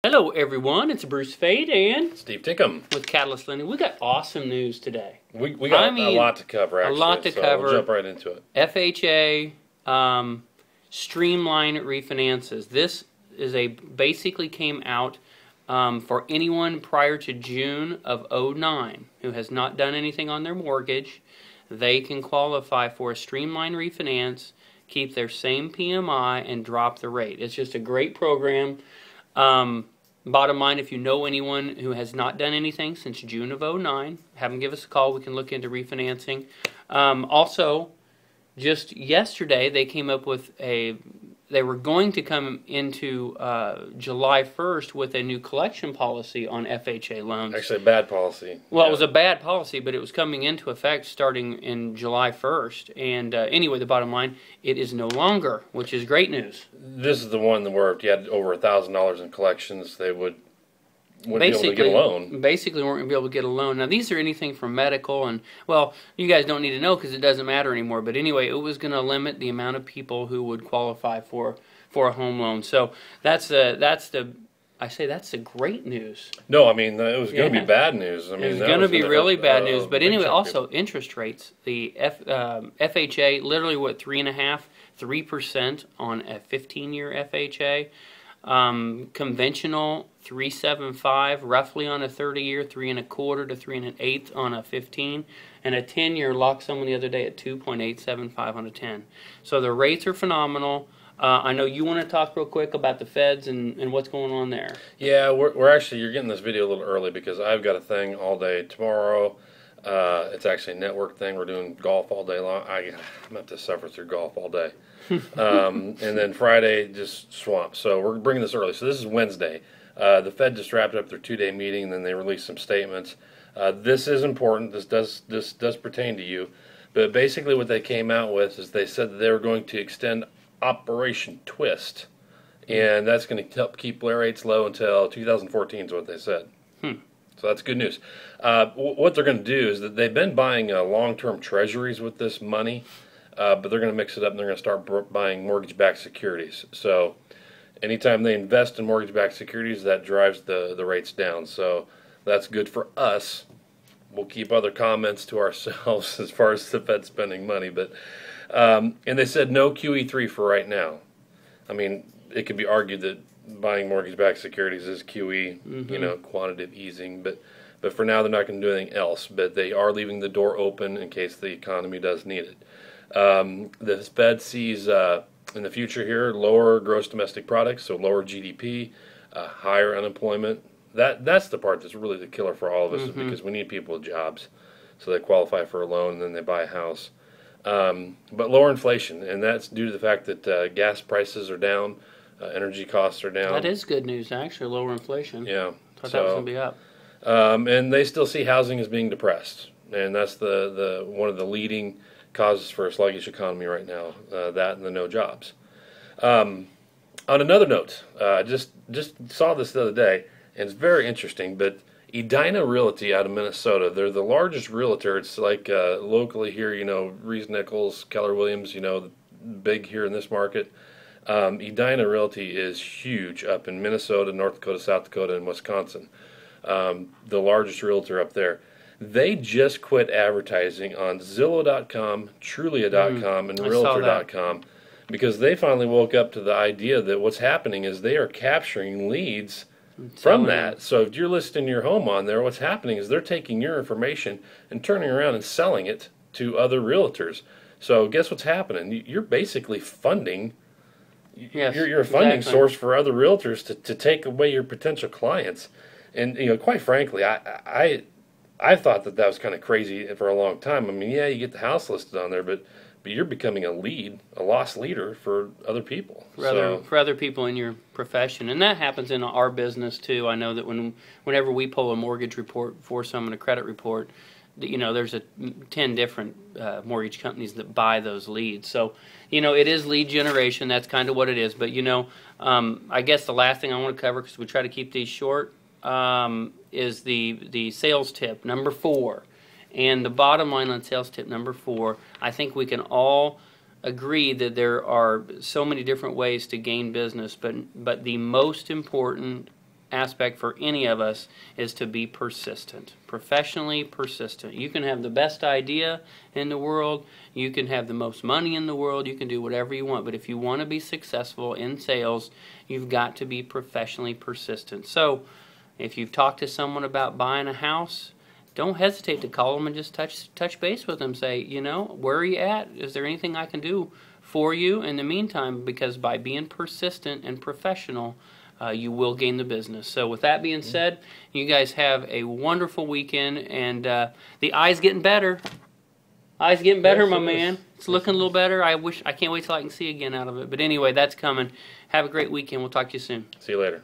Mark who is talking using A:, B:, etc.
A: Hello everyone, it's Bruce Fade and
B: Steve Tinkham
A: with Catalyst Lending. We got awesome news today.
B: We got a lot to cover, actually.
A: A lot to cover.
B: We'll jump right into it.
A: FHA streamline refinances. This is basically came out for anyone prior to June of 2009 who has not done anything on their mortgage. They can qualify for a streamline refinance, keep their same PMI, and drop the rate. It's just a great program. Bottom line, if you know anyone who has not done anything since June of 2009, have them give us a call. We can look into refinancing. Also, just yesterday, they came up with they were going to come into July 1st with a new collection policy on FHA loans.
B: Actually, a bad policy.
A: Well, yeah. It was a bad policy, but it was coming into effect starting in July 1st. And anyway, the bottom line, it is no longer, which is great news.
B: This is the one where if you had over $1,000 in collections, they wouldn't be able to get a loan.
A: Basically, weren't going to be able to get a loan. Now, these are anything from medical and, well, you guys don't need to know because it doesn't matter anymore. But anyway, it was going to limit the amount of people who would qualify for a home loan. So that's the great news.
B: No, I mean, it was going to be bad news. I mean,
A: it was going to be really bad news. But anyway, also interest rates. The FHA, literally what, 3% on a 15-year FHA. Conventional 3.75 roughly on a 30-year, 3.25 to 3.125 on a 15, and a 10-year locked someone the other day at 2.875 on a 10. So the rates are phenomenal. I know you want to talk real quick about the feds and what's going on there.
B: Yeah, we're actually, you're getting this video a little early because I've got a thing all day tomorrow. It's actually a network thing. We're doing golf all day long. I'm going to have to suffer through golf all day. And then Friday, just swamp. So we're bringing this early. So this is Wednesday. The Fed just wrapped up their 2-day meeting, and then they released some statements. This is important. This does pertain to you. But basically what they came out with is they said that they were going to extend Operation Twist. And that's going to help keep rates low until 2014 is what they said. So that's good news. What they're going to do is that they've been buying long-term treasuries with this money, but they're going to mix it up and they're going to start buying mortgage-backed securities. So anytime they invest in mortgage-backed securities, that drives the rates down. So that's good for us. We'll keep other comments to ourselves as far as the Fed spending money. But and they said no QE3 for right now. I mean, it could be argued that buying mortgage-backed securities is QE, quantitative easing, but for now they're not going to do anything else. But they are leaving the door open in case the economy does need it. The Fed sees in the future here lower gross domestic products, so lower GDP, higher unemployment. That's the part that's really the killer for all of us, is because we need people with jobs, so they qualify for a loan and then they buy a house. But lower inflation, and that's due to the fact that gas prices are down. Energy costs are down.
A: That is good news, actually, lower inflation.
B: Yeah.
A: Thought that was going to be up.
B: And they still see housing as being depressed, and that's the one of the leading causes for a sluggish economy right now, that and the no jobs. On another note, just saw this the other day, and it's very interesting, but Edina Realty out of Minnesota, they're the largest realtor. It's like locally here, Reese Nichols, Keller Williams, big here in this market. Edina Realty is huge up in Minnesota, North Dakota, South Dakota, and Wisconsin. The largest realtor up there. They just quit advertising on Zillow.com, Trulia.com, and Realtor.com because they finally woke up to the idea that what's happening is they are capturing leads from that. So if you're listing your home on there, what's happening is they're taking your information and turning around and selling it to other realtors. So guess what's happening? You're basically funding.
A: Yes,
B: you're a funding source for other realtors to take away your potential clients. And quite frankly, I thought that was kind of crazy for a long time. I mean, yeah, you get the house listed on there, but you're becoming a lost leader for other people.
A: For other people in your profession, and that happens in our business too. I know that whenever we pull a mortgage report for someone, a credit report, there's 10 different mortgage companies that buy those leads. So, it is lead generation. That's kind of what it is. But, I guess the last thing I want to cover, because we try to keep these short, is the sales tip, number 4. And the bottom line on sales tip number 4, I think we can all agree that there are so many different ways to gain business, but the most important aspect for any of us is to be persistent, professionally persistent. You can have the best idea in the world, you can have the most money in the world, you can do whatever you want, but if you want to be successful in sales, you've got to be professionally persistent. So if you've talked to someone about buying a house, don't hesitate to call them and just touch base with them. Say, you know, where are you at? Is there anything I can do for you in the meantime? Because by being persistent and professional, you will gain the business. So with that being said, you guys have a wonderful weekend, and the eye's getting better. Eye's getting better, my man. It's looking a little better. I can't wait till I can see again out of it. But anyway, that's coming. Have a great weekend. We'll talk to you soon.
B: See you later.